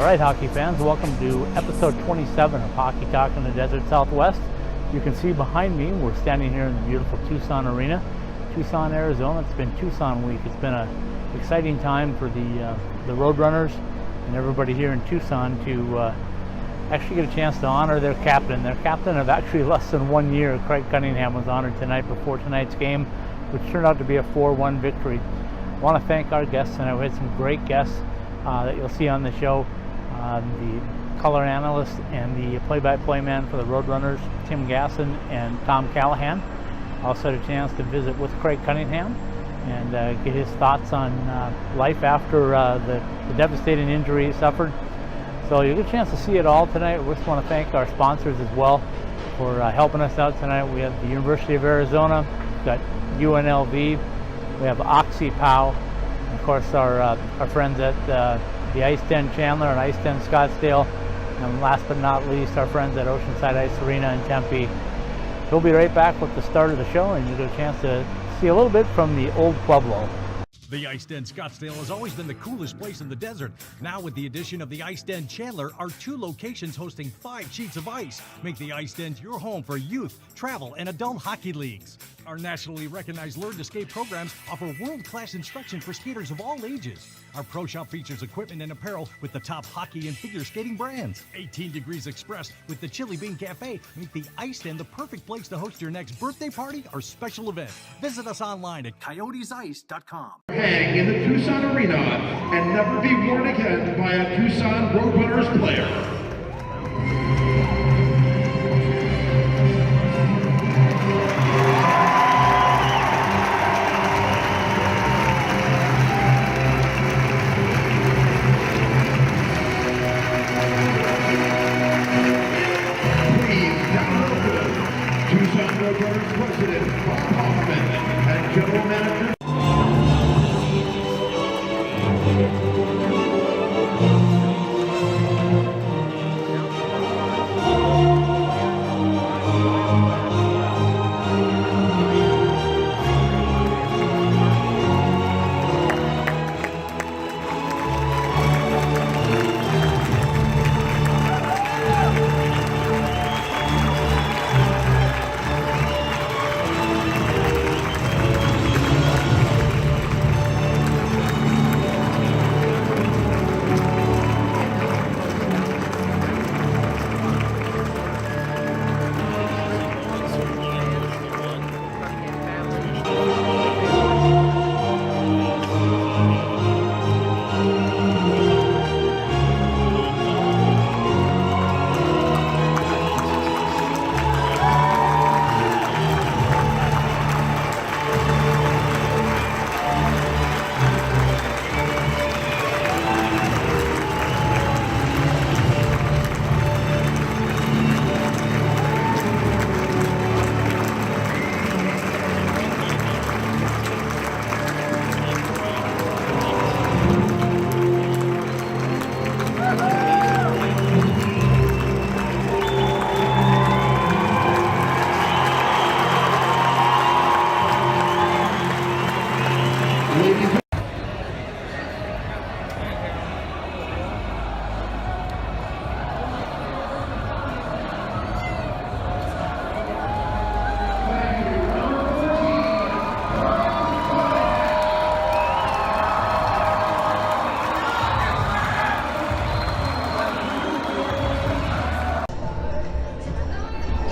All right, hockey fans, welcome to episode 27 of Hockey Talk in the Desert Southwest. You can see behind me, we're standing here in the beautiful Tucson Arena, Tucson, Arizona. It's been Tucson week. It's been an exciting time for the Roadrunners and everybody here in Tucson to actually get a chance to honor their captain. Their captain of actually less than 1 year, Craig Cunningham, was honored tonight before tonight's game, which turned out to be a 4-1 victory. I want to thank our guests tonight. We had some great guests that you'll see on the show. The color analyst and the play-by-play man for the Roadrunners, Tim Gasson and Tom Callahan. Also had a chance to visit with Craig Cunningham and get his thoughts on life after the devastating injury he suffered. So you get a chance to see it all tonight. We just want to thank our sponsors as well for helping us out tonight. We have the University of Arizona, we've got UNLV, we have OxyPow, and of course our friends at the Ice Den Chandler and Ice Den Scottsdale, and last but not least, our friends at Oceanside Ice Arena in Tempe. We'll be right back with the start of the show, and you get a chance to see a little bit from the old Pueblo. The Ice Den Scottsdale has always been the coolest place in the desert. Now with the addition of the Ice Den Chandler, our 2 locations hosting 5 sheets of ice make the Ice Den your home for youth, travel, and adult hockey leagues. Our nationally recognized Learn to Skate programs offer world-class instruction for skaters of all ages. Our pro shop features equipment and apparel with the top hockey and figure skating brands. 18 Degrees Express with the Chili Bean Cafe make the Ice Den the perfect place to host your next birthday party or special event. Visit us online at coyotesice.com. Hang in the Tucson Arena and never be worn again by a Tucson Roadrunners player. Tucson Roadrunners President Bob Hoffman and General Manager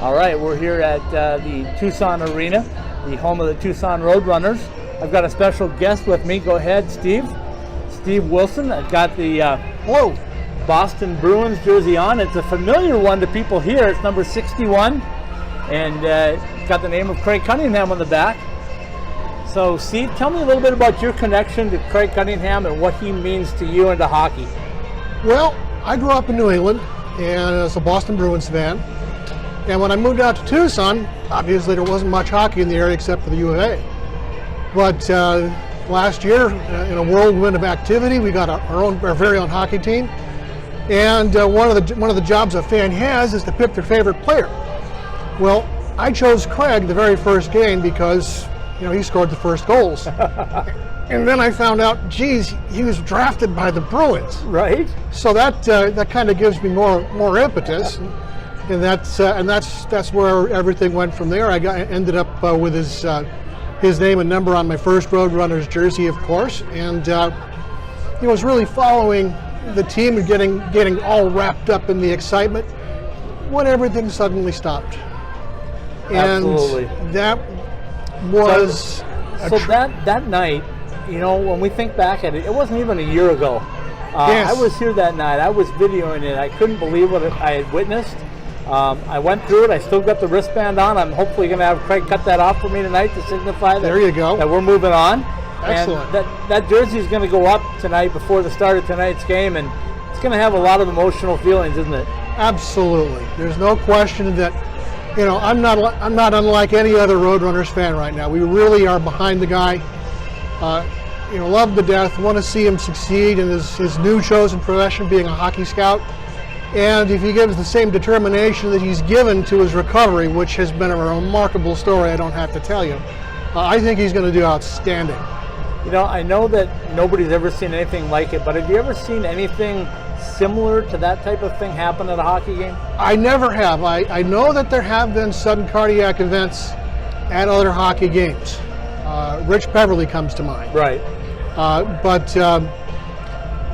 All right, we're here at the Tucson Arena, the home of the Tucson Roadrunners. I've got a special guest with me. Go ahead, Steve. Steve Wilson. I've got the Boston Bruins jersey on. It's a familiar one to people here. It's number 61, and it's got the name of Craig Cunningham on the back. So, Steve, tell me a little bit about your connection to Craig Cunningham and what he means to you and to hockey. Well, I grew up in New England and as a Boston Bruins fan. And when I moved out to Tucson, obviously there wasn't much hockey in the area except for the U of A. But last year, in a whirlwind of activity, we got our very own hockey team. And one of the jobs a fan has is to pick their favorite player. Well, I chose Craig the very first game because he scored the first goals. And then I found out, geez, he was drafted by the Bruins. Right. So that kind of gives me more impetus, and that's where everything went from there. I ended up with his name and number on my first Roadrunners jersey, of course, and was really following the team and getting all wrapped up in the excitement when everything suddenly stopped. And Absolutely. that was so that night. When we think back at it, it wasn't even a year ago. Yes. I was here that night. I was videoing it. I couldn't believe what I had witnessed. I went through it. I still got the wristband on. I'm hopefully going to have Craig cut that off for me tonight to signify There you go. that we're moving on. Excellent. And that jersey is going to go up tonight before the start of tonight's game, and it's going to have a lot of emotional feelings, isn't it? Absolutely. There's no question that, I'm not unlike any other Roadrunners fan right now. We really are behind the guy. Love him to death, want to see him succeed in his new chosen profession, being a hockey scout. And if he gives the same determination that he's given to his recovery, which has been a remarkable story, I don't have to tell you, I think he's going to do outstanding. I know that nobody's ever seen anything like it, but have you ever seen anything similar to that type of thing happen at a hockey game? I never have. I know that there have been sudden cardiac events at other hockey games. Rich Beverly comes to mind. Right. But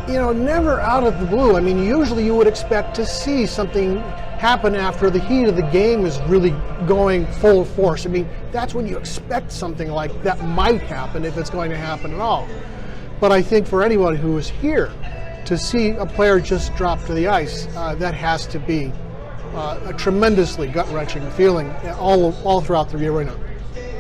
never out of the blue. I mean, usually you would expect to see something happen after the heat of the game is really going full force. I mean, that's when you expect something like that might happen, if it's going to happen at all. But I think for anyone who is here to see a player just drop to the ice, that has to be a tremendously gut-wrenching feeling all throughout the arena.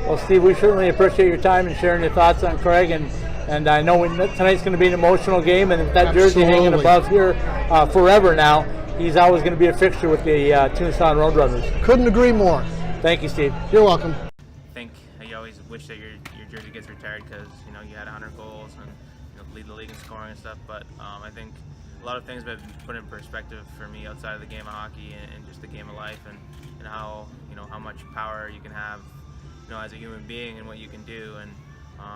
Well, Steve, we certainly appreciate your time and sharing your thoughts on Craig, and I know tonight's going to be an emotional game, and with that jersey hanging above here forever now, he's always going to be a fixture with the Tucson Roadrunners. Couldn't agree more. Thank you, Steve. You're welcome. I think you always wish that your jersey gets retired because you had 100 goals and lead the league in scoring and stuff. But I think a lot of things have been put in perspective for me outside of the game of hockey and just the game of life, and how how much power you can have as a human being and what you can do. And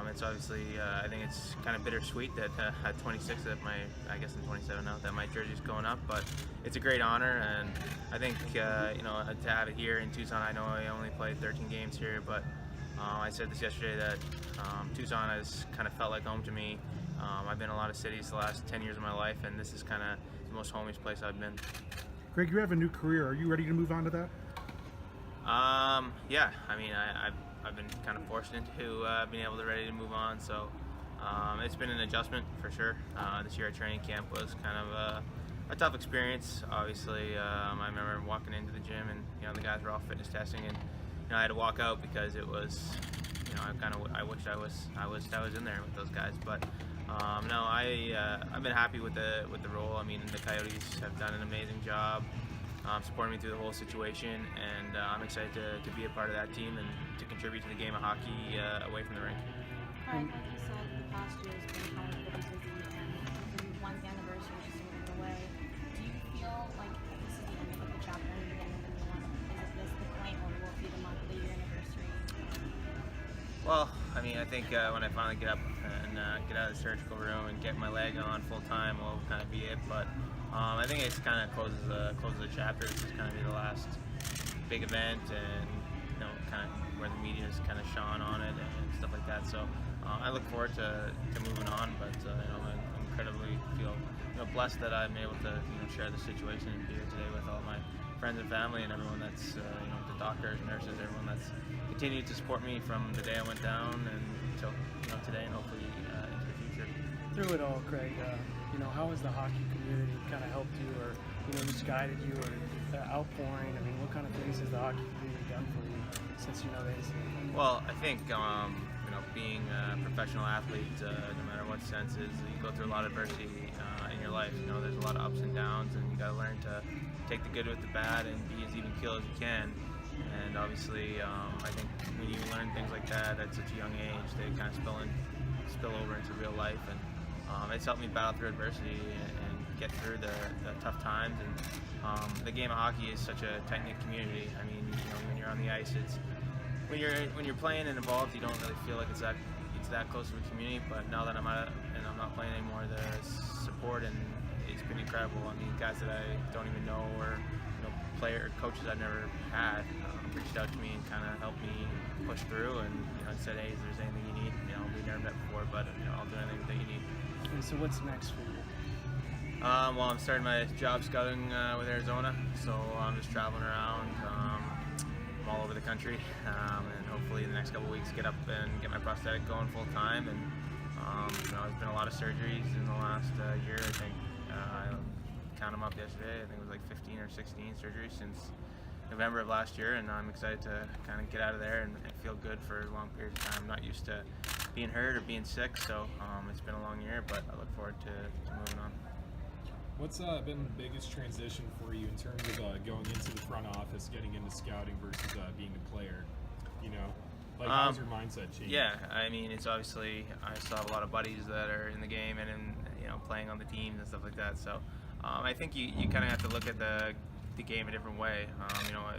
it's obviously I think it's kind of bittersweet that at 26 that I guess I'm 27 now, that my jersey's going up, but it's a great honor. And I think to have it here in Tucson, I know I only played 13 games here, but I said this yesterday that Tucson has kind of felt like home to me. I've been in a lot of cities the last 10 years of my life, and this is kind of the most homiest place I've been. Greg, you have a new career. Are you ready to move on to that? Yeah, I mean, I've been kind of forced into being able to ready to move on, so it's been an adjustment for sure. This year at training camp was kind of a tough experience. Obviously, I remember walking into the gym and the guys were all fitness testing, and I had to walk out because it was I wished I was in there with those guys. But no, I've been happy with the role. I mean, the Coyotes have done an amazing job supporting me through the whole situation, and I'm excited to be a part of that team and to contribute to the game of hockey away from the rink. Craig, like you said, the past year has been kind of pretty busy, and one's anniversary is just moving away. Do you feel like this is the end of the chapter and the beginning of the new one? Is this the point where we'll see the month of the year anniversary? Well, I mean, I think when I finally get up and get out of the surgical room and get my leg on full time will kind of be it. But I think it's kind of closes the chapter. This is kind of be the last big event, and kind of where the media is kind of shone on it and stuff like that. So I look forward to moving on. But I'm incredibly feel blessed that I'm able to share the situation and be here today with all my friends and family and everyone that's the doctors, nurses, everyone that's continued to support me from the day I went down and until today, and hopefully into the future. Through it all, Craig, how has the hockey community kind of helped you, or just guided you, or outpouring? I mean, what kind of things has the hockey community done for you since the incident? Well, I think being a professional athlete, no matter what sense is, you go through a lot of adversity in your life. There's a lot of ups and downs, and you got to learn to take the good with the bad and be as even keel as you can. And obviously, I think when you learn things like that at such a young age, they kind of spill over into real life, and it's helped me battle through adversity and get through the tough times. And the game of hockey is such a tight-knit community. I mean, when you're on the ice, when you're playing and involved, you don't really feel like it's that close of a community. But now that I'm out and I'm not playing anymore, the support and it's been incredible. I mean, guys that I don't even know, or player coaches I've never had, reached out to me and kind of helped me push through, and said, hey, if there's anything you need, we've never met before, but I'll do anything that you need. And so what's next for you? Well, I'm starting my job scouting with Arizona, so I'm just traveling around. I'm all over the country, and hopefully in the next couple of weeks get up and get my prosthetic going full time. And there's been a lot of surgeries in the last year. I think I counted them up yesterday. I think it was like 15 or 16 surgeries since November of last year, and I'm excited to kind of get out of there and feel good for a long period of time. I'm not used to being hurt or being sick, so it's been a long year, but I look forward to moving on. What's been the biggest transition for you in terms of going into the front office, getting into scouting versus being a player? How's your mindset changed? Yeah, I mean, it's obviously, I still have a lot of buddies that are in the game and playing on the teams and stuff like that. So I think you kind of have to look at the game a different way.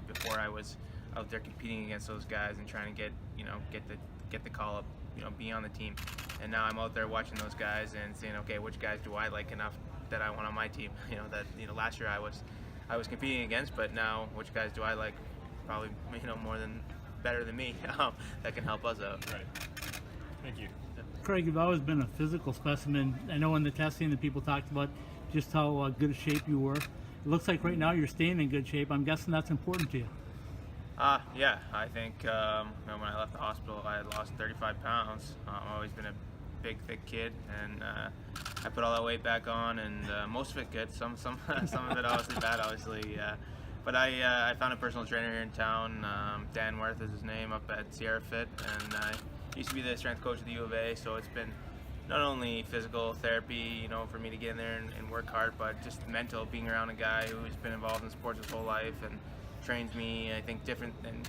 Before I was out there competing against those guys and trying to get the call up, be on the team. And now I'm out there watching those guys and saying, okay, which guys do I like enough that I want on my team? Last year I was competing against, but now which guys do I like? Probably more than better than me that can help us out. Right. Thank you. Craig, you've always been a physical specimen. I know in the testing that people talked about just how good a shape you were. It looks like right now you're staying in good shape. I'm guessing that's important to you. Yeah, I think when I left the hospital, I had lost 35 pounds. I've always been a big, thick kid, and I put all that weight back on, and most of it good. Some of it obviously bad, obviously. But I found a personal trainer here in town. Dan Worth is his name, up at Sierra Fit, and he used to be the strength coach at the U of A. So it's been not only physical therapy, for me to get in there and work hard, but just mental, being around a guy who's been involved in sports his whole life and trains me, I think, different than,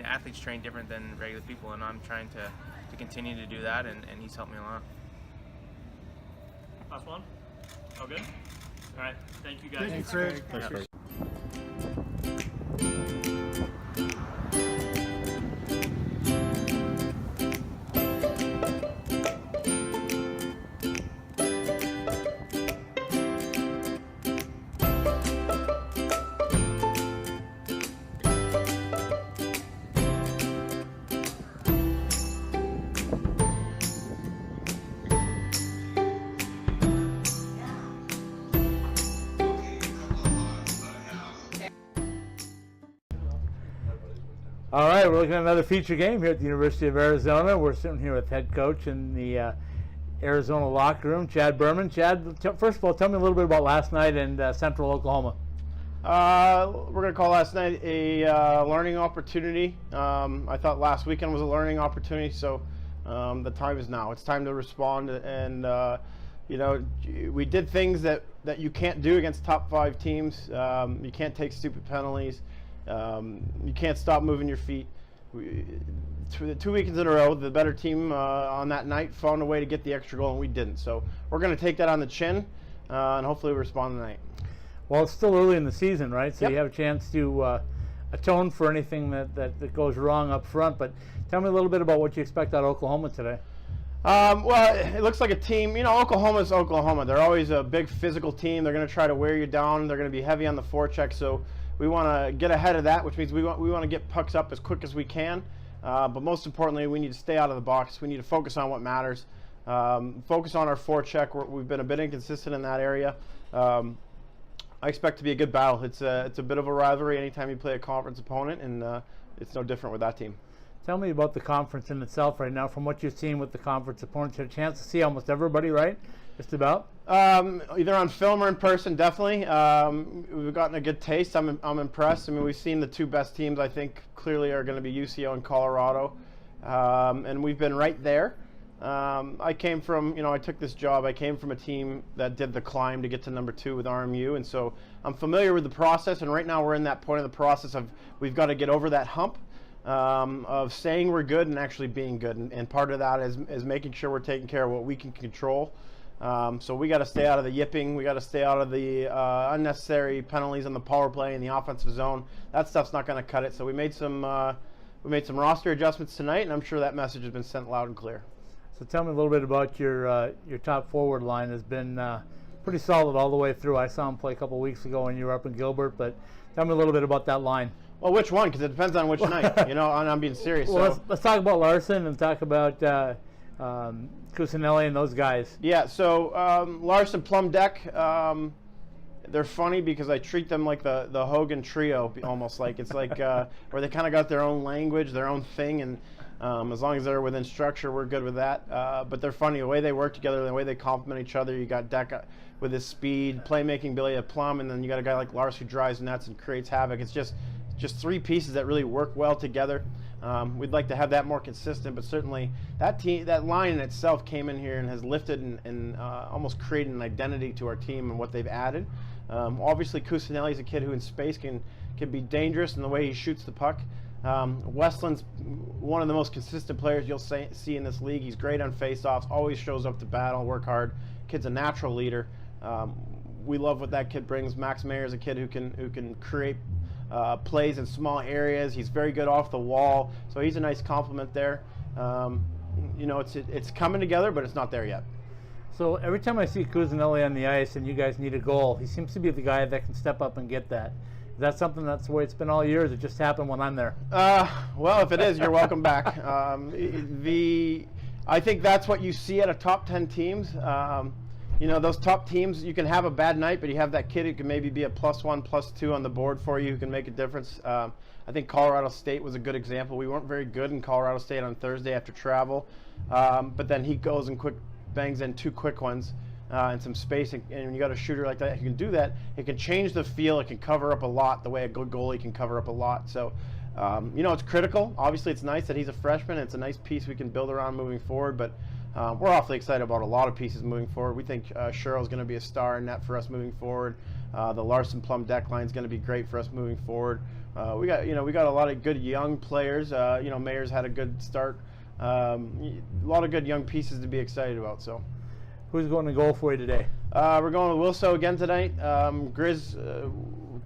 athletes train different than regular people, and I'm trying to continue to do that, and he's helped me a lot. Last one? All good? All right, thank you guys. Thanks, Craig. Thanks, Craig. All right, we're looking at another feature game here at the University of Arizona. We're sitting here with head coach in the Arizona locker room, Chad Berman. Chad, first of all, tell me a little bit about last night in Central Oklahoma. We're going to call last night a learning opportunity. I thought last weekend was a learning opportunity, so the time is now. It's time to respond, and we did things that you can't do against top 5 teams. You can't take stupid penalties. You can't stop moving your feet. 2 weekends in a row, the better team on that night found a way to get the extra goal, and we didn't. So we're going to take that on the chin, and hopefully respond tonight. Well, it's still early in the season, right? So Yep. you have a chance to atone for anything that goes wrong up front. But tell me a little bit about what you expect out of Oklahoma today. Well, it looks like a team. Oklahoma's Oklahoma. They're always a big physical team. They're going to try to wear you down. They're going to be heavy on the forecheck. So we want to get ahead of that, which means we want to get pucks up as quick as we can. But most importantly, we need to stay out of the box. We need to focus on what matters. Focus on our forecheck. We've been a bit inconsistent in that area. I expect to be a good battle. It's a bit of a rivalry anytime you play a conference opponent, and it's no different with that team. Tell me about the conference in itself right now. From what you've seen with the conference opponents, you had a chance to see almost everybody, right? Just about. Either on film or in person, definitely. We've gotten a good taste. I'm impressed. I mean, we've seen the 2 best teams. I think clearly are going to be UCO and Colorado, and we've been right there. I came from, I took this job. I came from a team that did the climb to get to number 2 with RMU, and so I'm familiar with the process. And right now we're in that point of the process of we've got to get over that hump of saying we're good and actually being good. And part of that is making sure we're taking care of what we can control. So we got to stay out of the yipping. We got to stay out of the unnecessary penalties on the power play and the offensive zone. That stuff's not going to cut it. So we made some we made some roster adjustments tonight, and I'm sure that message has been sent loud and clear. So tell me a little bit about your top forward line. Has been pretty solid all the way through. I saw him play a couple weeks ago when you were up in Gilbert, but tell me a little bit about that line. Well, which one? Because it depends on which night. You know, and I'm being serious. Well, so. let's talk about Larson and talk about Cusinelli and those guys. Yeah, so Larson, Plum Deck, they're funny because I treat them like the Hogan trio, almost like. It's like where they kind of got their own language, their own thing, and as long as they're within structure, we're good with that. But they're funny, the way they work together, the way they complement each other. You got Deck with his speed, playmaking ability at Plum, and then you got a guy like Lars who drives nuts and creates havoc. It's just three pieces that really work well together. We'd like to have that more consistent, but certainly that line in itself came in here and has lifted and almost created an identity to our team and what they've added. Obviously, Cusinelli is a kid who in space can be dangerous in the way he shoots the puck. Westland's one of the most consistent players you'll see in this league. He's great on faceoffs, always shows up to battle, work hard. Kid's a natural leader. We love what that kid brings. Max Mayer is a kid who can create plays in small areas. He's very good off the wall, so he's a nice complement there. You know, it's coming together, but it's not there yet. So every time I see Cusinelli on the ice and you guys need a goal, he seems to be the guy that can step up and get that. Is that something that's the way it's been all year? Or does it just happen when I'm there? Well, if it is, you're welcome back. I think that's what you see at a top 10 teams. You know, those top teams, you can have a bad night, but you have that kid who can maybe be a +1, +2 on the board for you, who can make a difference. I think Colorado State was a good example. We weren't very good in Colorado State on Thursday after travel, but then he goes and bangs in 2 quick ones and some space, and when you got a shooter like that, you can do that. It can change the feel. It can cover up a lot the way a good goalie can cover up a lot. So, you know, it's critical. Obviously, it's nice that he's a freshman. It's a nice piece we can build around moving forward, but we're awfully excited about a lot of pieces moving forward. We think Cheryl's going to be a star in net for us moving forward. The Larson Plum Deck line is going to be great for us moving forward. We got a lot of good young players. You know, Mayer's had a good start. A lot of good young pieces to be excited about. So, who's going to goal for you today? We're going with Wilso again tonight. Grizz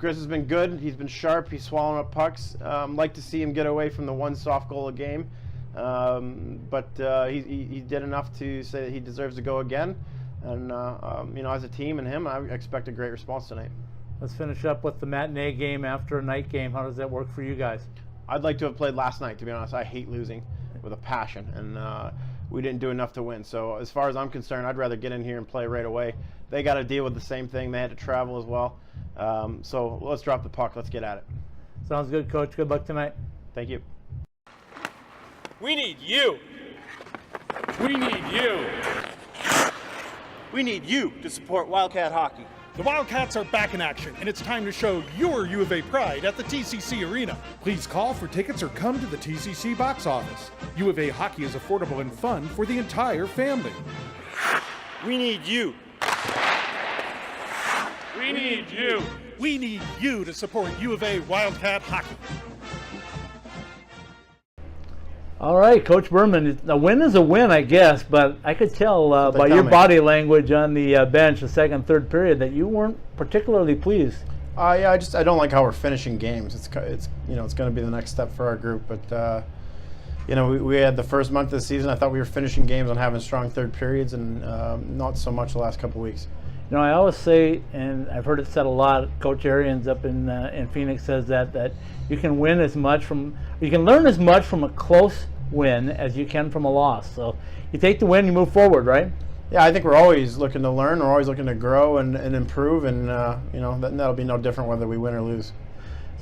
has been good. He's been sharp. He's swallowing up pucks. Like to see him get away from the one soft goal a game. But he did enough to say that he deserves to go again. And you know, as a team and him, I expect a great response tonight. Let's finish up with the matinee game after a night game. How does that work for you guys? I'd like to have played last night, to be honest. I hate losing with a passion, and we didn't do enough to win. So as far as I'm concerned, I'd rather get in here and play right away. They got to deal with the same thing. They had to travel as well. So let's drop the puck. Let's get at it. Sounds good, Coach. Good luck tonight. Thank you. We need you. We need you. We need you to support Wildcat hockey. The Wildcats are back in action, and it's time to show your U of A pride at the TCC Arena. Please call for tickets or come to the TCC box office. U of A hockey is affordable and fun for the entire family. We need you. We need you. We need you to support U of A Wildcat hockey. All right, Coach Berman, a win is a win, I guess, but I could tell by your body language on the bench the second, third period that you weren't particularly pleased. Yeah, I don't like how we're finishing games. It's you know, it's going to be the next step for our group, but you know, we had the first month of the season. I thought we were finishing games and having strong third periods, and not so much the last couple of weeks. You know, I always say, and I've heard it said a lot, Coach Arians up in Phoenix says that you can win as much you can learn as much from a close win as you can from a loss. So you take the win, you move forward, right? Yeah, I think we're always looking to learn. We're always looking to grow and improve, and you know, that'll be no different whether we win or lose.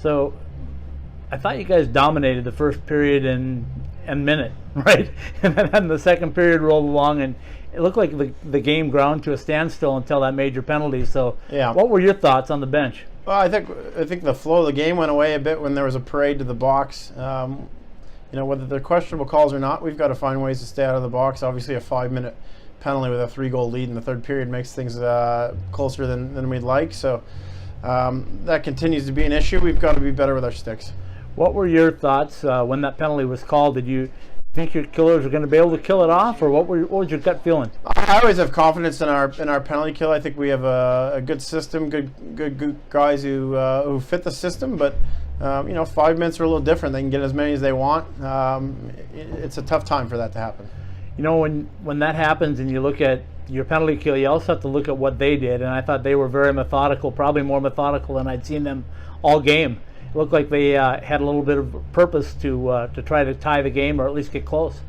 So I thought you guys dominated the first period and minute, right? And then the second period rolled along, and it looked like the game ground to a standstill until that major penalty. So yeah. What were your thoughts on the bench? Well, I think the flow of the game went away a bit when there was a parade to the box. You know, whether they're questionable calls or not, we've got to find ways to stay out of the box. Obviously, a 5-minute penalty with a 3-goal lead in the third period makes things closer than we'd like. So that continues to be an issue. We've got to be better with our sticks. What were your thoughts when that penalty was called? Did you think your killers were going to be able to kill it off, or what was your gut feeling? I always have confidence in our penalty kill. I think we have a good system, good guys who fit the system. But 5 minutes are a little different. They can get as many as they want. It's a tough time for that to happen. When that happens and you look at your penalty kill, you also have to look at what they did, and I thought they were very methodical, probably more methodical than I'd seen them all game. It looked like they had a little bit of purpose to try to tie the game or at least get close.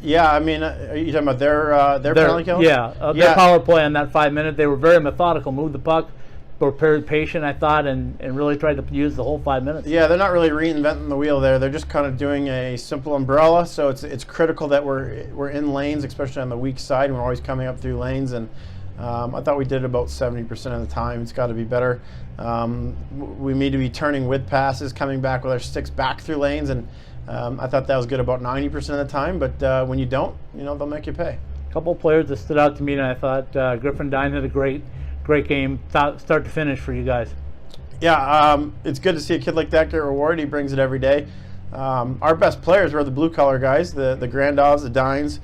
Yeah, I mean, are you talking about their penalty kill? Yeah, their power play on that 5 minute, they were very methodical, moved the puck, were very patient, I thought, and really tried to use the whole 5 minutes. Yeah, they're not really reinventing the wheel there. They're just kind of doing a simple umbrella. So it's critical that we're in lanes, especially on the weak side. We're always coming up through lanes, and I thought we did about 70% of the time. It's got to be better. We need to be turning with passes, coming back with our sticks back through lanes, and I thought that was good about 90% of the time. But when you don't, they'll make you pay. A couple of players that stood out to me, and I thought Griffin Dine had a great game, start to finish for you guys. Yeah, it's good to see a kid like that get rewarded. He brings it every day. Our best players were the blue-collar guys, the Grandovs, the Dines.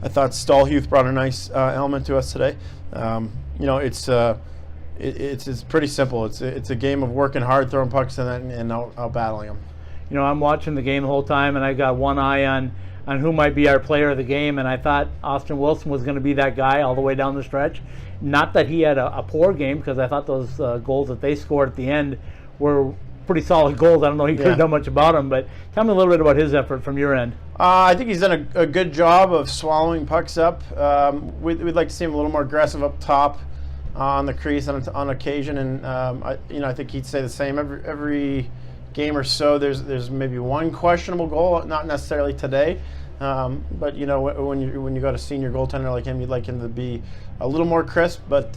I thought Stallhuth brought a nice element to us today. It's pretty simple. It's a game of working hard, throwing pucks and out battling them. I'm watching the game the whole time, and I got one eye on who might be our player of the game, and I thought Austin Wilson was going to be that guy all the way down the stretch. Not that he had a poor game, because I thought those goals that they scored at the end were pretty solid goals. I don't know he could have done much about them, but tell me a little bit about his effort from your end. I think he's done a good job of swallowing pucks up. We'd like to see him a little more aggressive up top on the crease on occasion, and I think he'd say the same every game or so. There's maybe one questionable goal, not necessarily today. But when you got a senior goaltender like him, you'd like him to be a little more crisp. But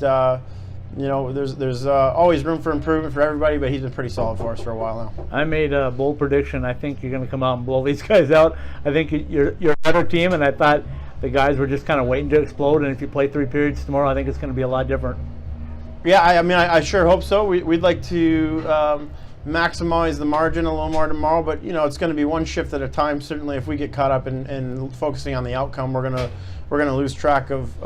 there's always room for improvement for everybody. But he's been pretty solid for us for a while now. I made a bold prediction. I think you're going to come out and blow these guys out. I think you're a better team, and I thought the guys were just kind of waiting to explode. And if you play 3 periods tomorrow, I think it's going to be a lot different. Yeah, I sure hope so. We'd like to maximize the margin a little more tomorrow, but it's going to be one shift at a time. Certainly, if we get caught up in focusing on the outcome, we're gonna lose track of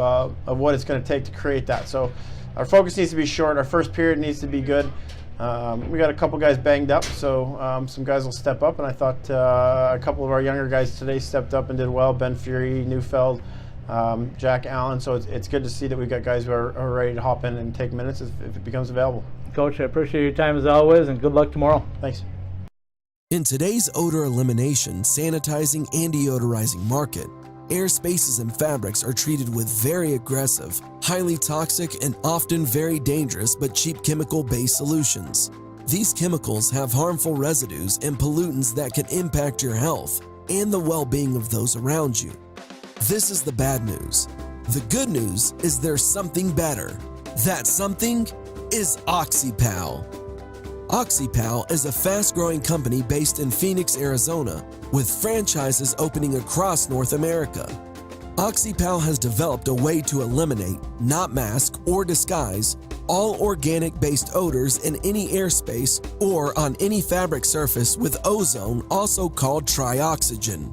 what it's going to take to create that. So our focus needs to be short. Our first period needs to be good. We got a couple guys banged up, so some guys will step up, and I thought a couple of our younger guys today stepped up and did well. Ben Fury, Neufeld, Jack Allen. So it's good to see that we've got guys who are ready to hop in and take minutes if it becomes available. Coach, I appreciate your time as always, and good luck tomorrow. Thanks. In today's odor elimination, sanitizing, and deodorizing market, air spaces and fabrics are treated with very aggressive, highly toxic, and often very dangerous but cheap chemical-based solutions. These chemicals have harmful residues and pollutants that can impact your health and the well-being of those around you. This is the bad news. The good news is there's something better. That something is OxyPal. OxyPal is a fast-growing company based in Phoenix, Arizona, with franchises opening across North America. OxyPal has developed a way to eliminate, not mask or disguise, all organic-based odors in any airspace or on any fabric surface with ozone, also called trioxygen.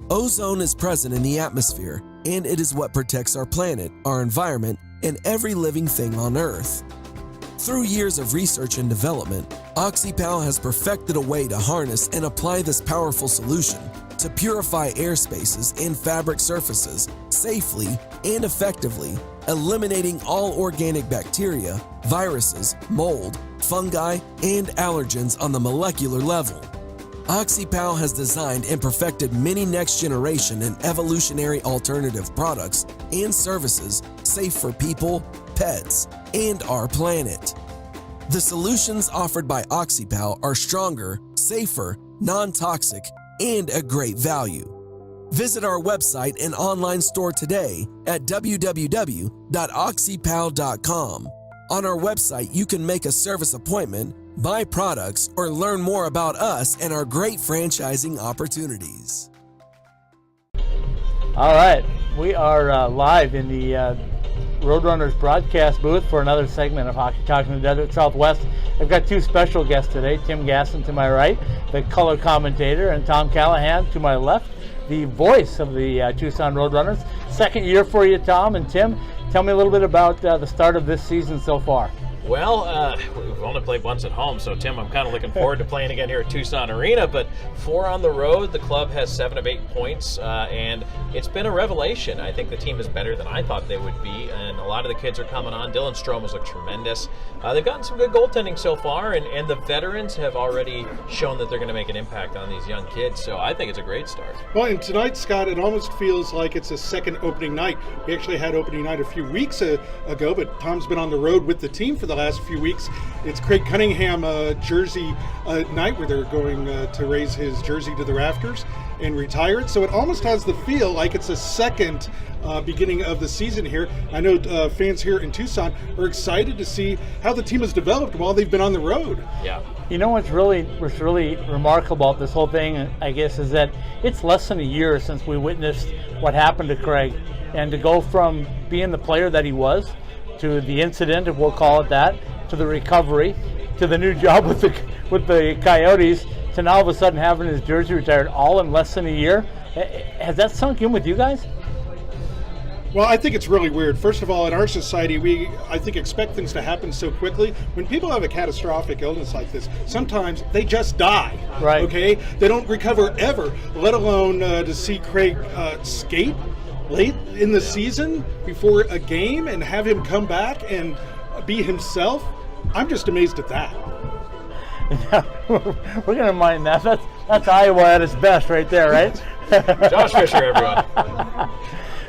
Ozone is present in the atmosphere, and it is what protects our planet, our environment, and every living thing on Earth. Through years of research and development, OxyPal has perfected a way to harness and apply this powerful solution to purify airspaces and fabric surfaces safely and effectively, eliminating all organic bacteria, viruses, mold, fungi, and allergens on the molecular level. OxyPal has designed and perfected many next-generation and evolutionary alternative products and services safe for people, pets, and our planet. The solutions offered by OxyPal are stronger, safer, non-toxic, and a great value. Visit our website and online store today at www.oxypal.com. On our website, you can make a service appointment, buy products, or learn more about us and our great franchising opportunities. All right, we are live in the Roadrunners broadcast booth for another segment of Hockey Talk in the Desert Southwest. I've got 2 special guests today, Tim Gasson to my right, the color commentator, and Tom Callahan to my left, the voice of the Tucson Roadrunners. Second year for you, Tom and Tim. Tell me a little bit about the start of this season so far. Well, we've only played once at home, so Tim, I'm kind of looking forward to playing again here at Tucson Arena, but 4 on the road. The club has 7 of 8 points, and it's been a revelation. I think the team is better than I thought they would be, and a lot of the kids are coming on. Dylan Strome has looked tremendous. They've gotten some good goaltending so far, and the veterans have already shown that they're going to make an impact on these young kids, so I think it's a great start. Well, and tonight, Scott, it almost feels like it's a second opening night. We actually had opening night a few weeks ago, but Tom's been on the road with the team for the last few weeks. It's Craig Cunningham jersey night where they're going to raise his jersey to the rafters and retire it. So it almost has the feel like it's a second beginning of the season here. I know fans here in Tucson are excited to see how the team has developed while they've been on the road. Yeah. You know what's really remarkable about this whole thing, I guess, is that it's less than a year since we witnessed what happened to Craig, and to go from being the player that he was to the incident, if we'll call it that, to the recovery, to the new job with the Coyotes, to now all of a sudden having his jersey retired all in less than a year. Has that sunk in with you guys? Well, I think it's really weird. First of all, in our society, we, I think, expect things to happen so quickly. When people have a catastrophic illness like this, sometimes they just die. Right. Okay? They don't recover ever, let alone to see Craig skate late in the season before a game and have him come back and be himself. I'm just amazed at that. We're going to mind that. That's Iowa at its best right there, right? Josh Fisher, everyone.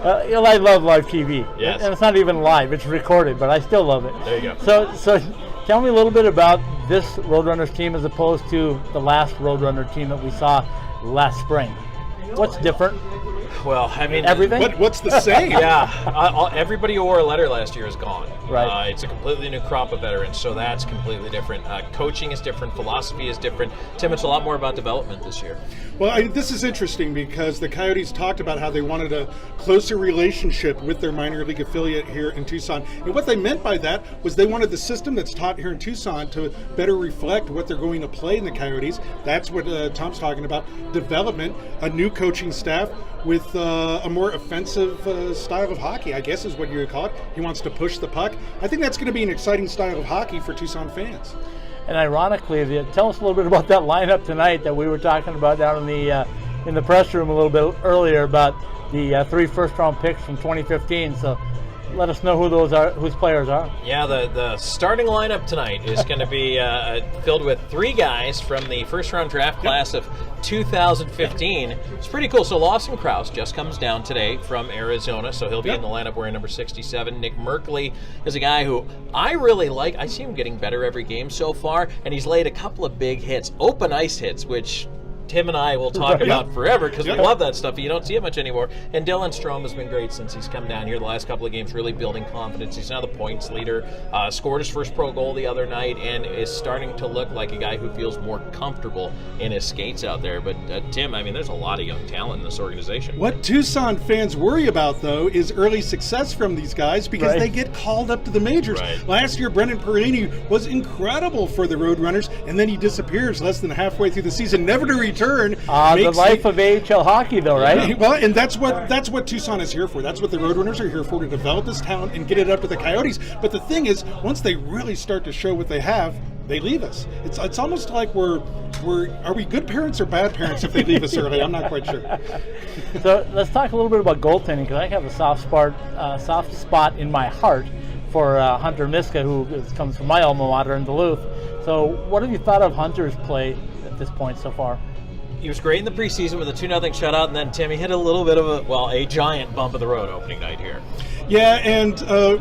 I love live TV. Yes. And it's not even live, it's recorded, but I still love it. There you go. So tell me a little bit about this Roadrunners team as opposed to the last Roadrunner team that we saw last spring. What's different? Well, I mean, everything. What's the same? Yeah, everybody who wore a letter last year is gone. Right. It's a completely new crop of veterans, so that's completely different. Coaching is different. Philosophy is different. Tim, it's a lot more about development this year. Well, this is interesting because the Coyotes talked about how they wanted a closer relationship with their minor league affiliate here in Tucson. And what they meant by that was they wanted the system that's taught here in Tucson to better reflect what they're going to play in the Coyotes. That's what Tom's talking about. Development, a new coaching staff with a more offensive style of hockey, I guess is what you would call it. He wants to push the puck. I think that's going to be an exciting style of hockey for Tucson fans. And ironically, tell us a little bit about that lineup tonight that we were talking about down in the press room a little bit earlier about the 3 first-round picks from 2015. So let us know who those are, whose players are. Yeah, the starting lineup tonight is going to be filled with 3 guys from the first-round draft class of 2015. It's pretty cool. So Lawson Krause just comes down today from Arizona, so he'll be in the lineup wearing number 67. Nick Merkley is a guy who I really like. I see him getting better every game so far, and he's laid a couple of big hits, open ice hits, which Tim and I will talk about forever because we love that stuff. You don't see it much anymore. And Dylan Strome has been great since he's come down here the last couple of games, really building confidence. He's now the points leader, scored his first pro goal the other night, and is starting to look like a guy who feels more comfortable in his skates out there. But Tim, I mean, there's a lot of young talent in this organization. What Tucson fans worry about, though, is early success from these guys because they get called up to the majors. Right. Last year, Brendan Perini was incredible for the Roadrunners, and then he disappears less than halfway through the season, never to return. The life of AHL hockey, though, right? Yeah. Well, and that's what Tucson is here for. That's what the Roadrunners are here for, to develop this talent and get it up to the Coyotes. But the thing is, once they really start to show what they have, they leave us. It's almost like are we good parents or bad parents if they leave us early? I'm not quite sure. So let's talk a little bit about goaltending, because I have a soft spot in my heart for Hunter Miska, who comes from my alma mater in Duluth. So what have you thought of Hunter's play at this point so far? He was great in the preseason with a 2-0 shutout, and then Timmy hit a little bit of a giant bump of the road opening night here. Yeah, and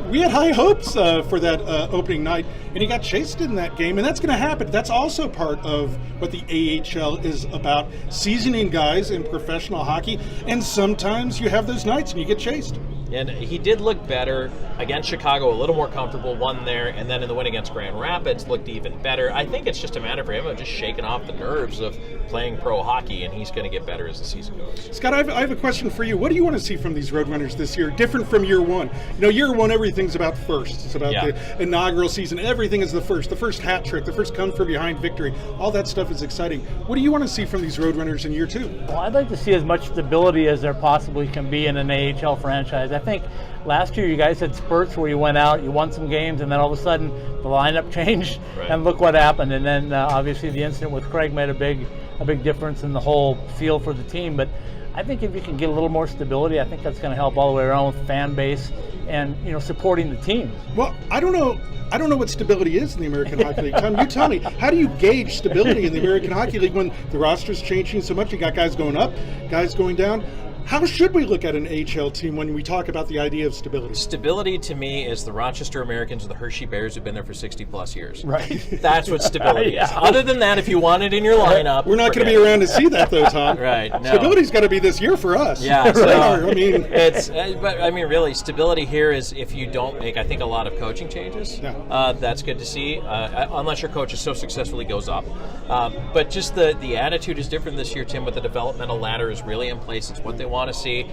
we had high hopes for that opening night, and he got chased in that game, and that's going to happen. That's also part of what the AHL is about, seasoning guys in professional hockey, and sometimes you have those nights and you get chased. And he did look better against Chicago, a little more comfortable, won there, and then in the win against Grand Rapids looked even better. I think it's just a matter for him of just shaking off the nerves of playing pro hockey, and he's going to get better as the season goes. Scott, I have a question for you. What do you want to see from these Roadrunners this year, different from year one? You know, year one, everything's about first. It's about the inaugural season. Everything is the first hat trick, the first come from behind victory. All that stuff is exciting. What do you want to see from these Roadrunners in year two? Well, I'd like to see as much stability as there possibly can be in an AHL franchise. I think last year you guys had spurts where you went out, you won some games, and then all of a sudden the lineup changed, and look what happened. And then obviously the incident with Craig made a big difference in the whole feel for the team. But I think if you can get a little more stability, I think that's going to help all the way around with fan base and supporting the team. Well, I don't know what stability is in the American Hockey League. Tom, you tell me, how do you gauge stability in the American Hockey League when the roster's changing so much? You got guys going up, guys going down. How should we look at an AHL team when we talk about the idea of stability? Stability to me is the Rochester Americans or the Hershey Bears who've been there for 60+ years. Right. That's what stability is. Other than that, if you want it in your lineup, we're not going to be around to see that, though, Tom. Right. No. Stability's got to be this year for us. Yeah. So, I mean, but I mean, really, stability here is if you don't make, I think, a lot of coaching changes. Yeah. That's good to see, unless your coach is so successful he goes up. But just the attitude is different this year, Tim. With the developmental ladder is really in place. It's what they want to see.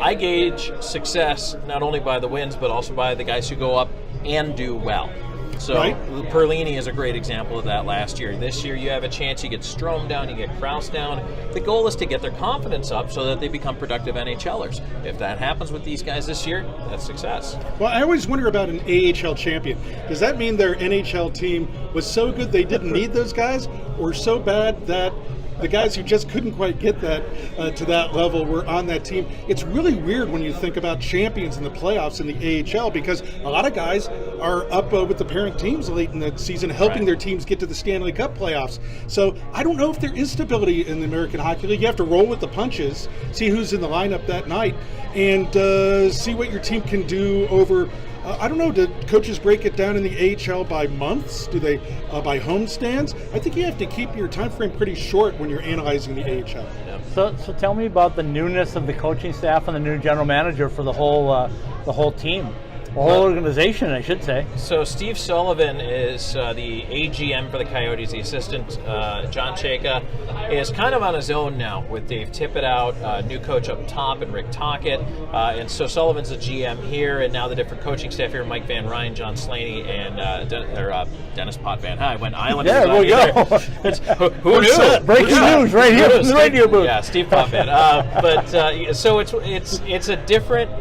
I gauge success not only by the wins, but also by the guys who go up and do well. So Perlini is a great example of that last year. This year you have a chance, you get Strome down, you get Krause down. The goal is to get their confidence up so that they become productive NHLers. If that happens with these guys this year, that's success. Well, I always wonder about an AHL champion. Does that mean their NHL team was so good they didn't need those guys, or so bad that the guys who just couldn't quite get that to that level were on that team? It's really weird when you think about champions in the playoffs in the AHL, because a lot of guys are up with the parent teams late in the season, helping their teams get to the Stanley Cup playoffs. So I don't know if there is stability in the American Hockey League. You have to roll with the punches, see who's in the lineup that night, and see what your team can do over. I don't know, do coaches break it down in the AHL by months? Do they by homestands? I think you have to keep your time frame pretty short when you're analyzing the AHL. So tell me about the newness of the coaching staff and the new general manager for the whole team. The whole organization, I should say. So Steve Sullivan is the AGM for the Coyotes. The assistant, John Chayka, is kind of on his own now with Dave Tippett out, new coach up top, and Rick Tocchet. And so Sullivan's the GM here, and now the different coaching staff here: Mike Van Ryn, John Slaney, and Dennis Potvin. Hi, I went Islanders. There we go. Who knew? Breaking news right here from the radio booth. Yeah, Steve Potvin. So it's a different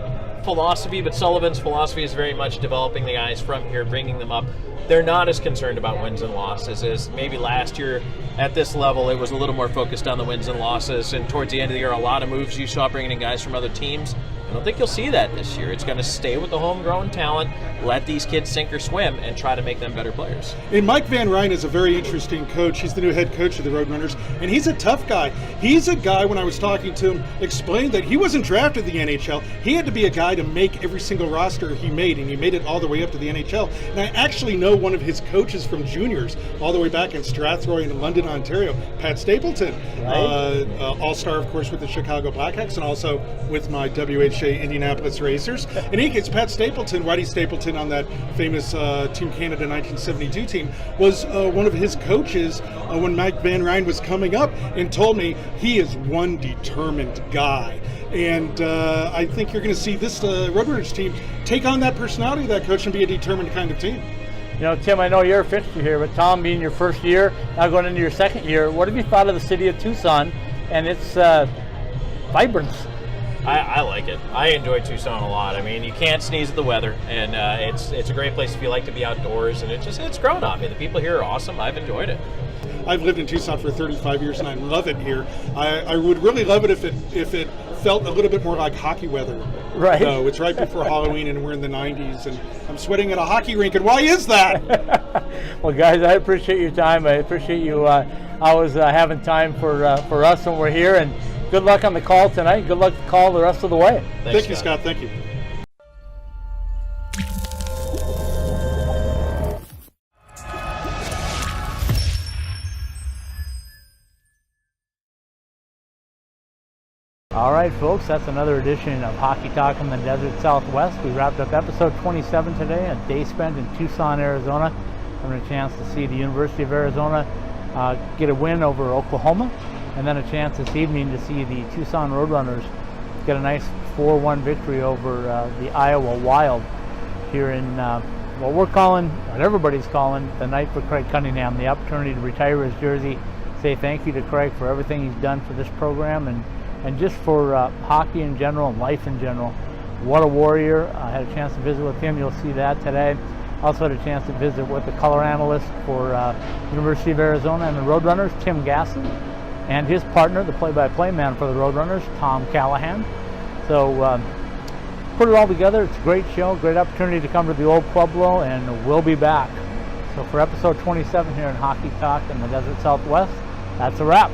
philosophy, but Sullivan's philosophy is very much developing the guys from here, bringing them up. They're not as concerned about wins and losses as maybe last year at this level. It was a little more focused on the wins and losses, and towards the end of the year, a lot of moves you saw bringing in guys from other teams. I don't think you'll see that this year. It's going to stay with the homegrown talent, let these kids sink or swim, and try to make them better players. And Mike Van Ryn is a very interesting coach. He's the new head coach of the Roadrunners, and he's a tough guy. He's a guy, when I was talking to him, explained that he wasn't drafted in the NHL. He had to be a guy to make every single roster he made, and he made it all the way up to the NHL. And I actually know one of his coaches from juniors, all the way back in Strathroy in London, Ontario, Pat Stapleton. All-star, of course, with the Chicago Blackhawks, and also with my WHA Indianapolis Racers. And he gets Pat Stapleton, Whitey Stapleton, on that famous Team Canada 1972 team, was one of his coaches when Mike Van Ryn was coming up, and told me he is one determined guy. And I think you're going to see this Roadrunners team take on that personality of that coach and be a determined kind of team. You know, Tim, I know you're a fixture here, but Tom, being your first year, now going into your second year, what have you thought of the city of Tucson and its vibrance? I like it. I enjoy Tucson a lot. I mean, you can't sneeze at the weather, and it's a great place if you like to be outdoors, and it's grown on me. The people here are awesome. I've enjoyed it. I've lived in Tucson for 35 years, and I love it here. I would really love it if it felt a little bit more like hockey weather. Right. No, it's right before Halloween, and we're in the 90s, and I'm sweating at a hockey rink, and why is that? Well, guys, I appreciate your time. I appreciate you always having time for us when we're here, and good luck on the call tonight. Good luck to call the rest of the way. Thank you, Scott. Thank you. All right, folks, that's another edition of Hockey Talk in the Desert Southwest. We wrapped up episode 27 today, a day spent in Tucson, Arizona, having a chance to see the University of Arizona get a win over Oklahoma, and then a chance this evening to see the Tucson Roadrunners get a nice 4-1 victory over the Iowa Wild here in what we're calling, what everybody's calling, the night for Craig Cunningham, the opportunity to retire his jersey, say thank you to Craig for everything he's done for this program and just for hockey in general and life in general. What a warrior. I had a chance to visit with him. You'll see that today. Also had a chance to visit with the color analyst for University of Arizona and the Roadrunners, Tim Gasson, and his partner, the play-by-play man for the Roadrunners, Tom Callahan. So put it all together. It's a great show, great opportunity to come to the old Pueblo, and we'll be back. So for episode 27 here in Hockey Talk in the Desert Southwest, that's a wrap.